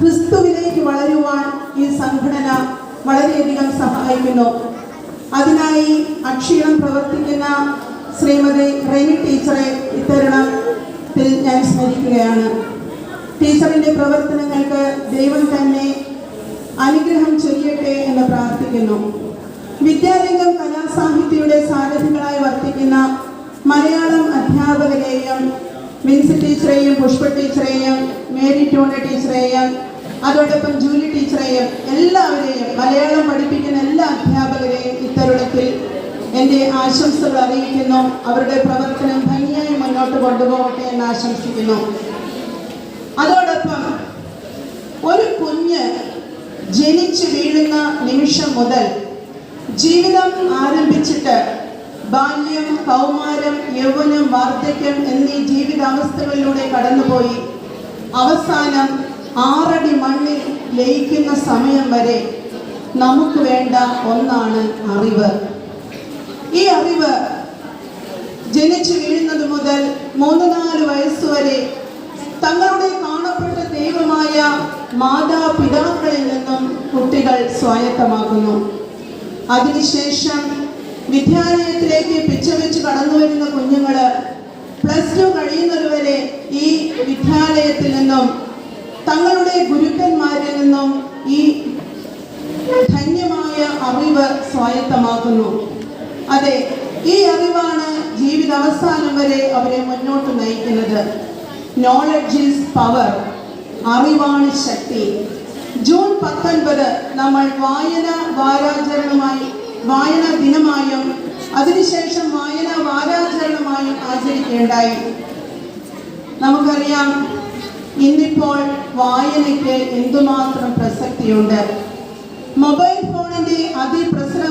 ക്രിസ്തുവിലേക്ക് വളരുവാൻ ഈ സംഘടന വളരെയധികം സഹായിക്കുന്നു. അതിനായി അക്ഷീണം പ്രവർത്തിക്കുന്ന ശ്രീമതി റെനി ടീച്ചറെ ഇത്തരുണത്തിൽ ഞാൻ സ്മരിക്കുകയാണ്. ടീച്ചറിൻ്റെ പ്രവർത്തനങ്ങൾക്ക് ദൈവം തന്നെ അനുഗ്രഹം ചെയ്യട്ടെ എന്ന് പ്രാർത്ഥിക്കുന്നു. വിദ്യാരംഗം കലാസാഹിത്യയുടെ സാരഥികളായി വർത്തിക്കുന്ന മലയാളം അധ്യാപകരെയും വിൻസി ടീച്ചറെയും പുഷ്പ ടീച്ചറെയും മേരി ടോണ ടീച്ചറെയും അതോടൊപ്പം ജൂലി ടീച്ചറെയും എല്ലാവരെയും മലയാളം പഠിപ്പിക്കുന്ന എല്ലാ അധ്യാപകരെയും ഇത്തരുണത്തിൽ എൻ്റെ ആശംസകൾ അറിയിക്കുന്നു. അവരുടെ പ്രവർത്തനം ഭംഗിയായി മുന്നോട്ട് കൊണ്ടുപോകട്ടെ എന്ന് ആശംസിക്കുന്നു. അതോടൊപ്പം ഒരു കുഞ്ഞ് ജനിച്ചു വീഴുന്ന നിമിഷം മുതൽ ജീവിതം ആരംഭിച്ചിട്ട് ബാല്യം, കൗമാരം, യൗവനം, വാർദ്ധക്യം എന്നീ ജീവിതാവസ്ഥകളിലൂടെ കടന്നുപോയി അവസാനം 6 അടി മണ്ണിൽ ലയിക്കുന്ന സമയം വരെ നമുക്ക് വേണ്ട ഒന്നാണ് അറിവ്. ഈ അറിവ് ജനിച്ചു വീഴുന്നത് മുതൽ 3-4 വയസ്സുവരെ തങ്ങളുടെ കാണപ്പെട്ട ദൈവമായ മാതാപിതാക്കളിൽ നിന്നും കുട്ടികൾ സ്വായത്തമാക്കുന്നു. അതിനുശേഷം വിദ്യാലയത്തിലേക്ക് പിച്ചവെച്ച് കടന്നു വരുന്ന കുഞ്ഞുങ്ങൾ +2 കഴിയുന്നതുവരെ ഈ വിദ്യാലയത്തിൽ നിന്നും തങ്ങളുടെ ഗുരുക്കന്മാരിൽ നിന്നും ഈ ധന്യമായ അറിവ് സ്വായത്തമാക്കുന്നു. അതെ, ഈ അറിവാണ് ജീവിതാവസാനം വരെ അവരെ മുന്നോട്ട് നയിക്കുന്നത്. നോളജ് ഈസ് പവർ, അറിവാണ് ശക്തി. ജൂൺ 19 നമ്മൾ വായനാ ദിനമായും അതിനുശേഷം വായനാ വാരാചരണമായും ആചരിക്കുകയുണ്ടായി. നമുക്കറിയാം ഇന്നിപ്പോൾ വായനയ്ക്ക് എന്തുമാത്രം പ്രസക്തിയുണ്ട്. മൊബൈൽ ഫോണിൻ്റെ അതിപ്രസരം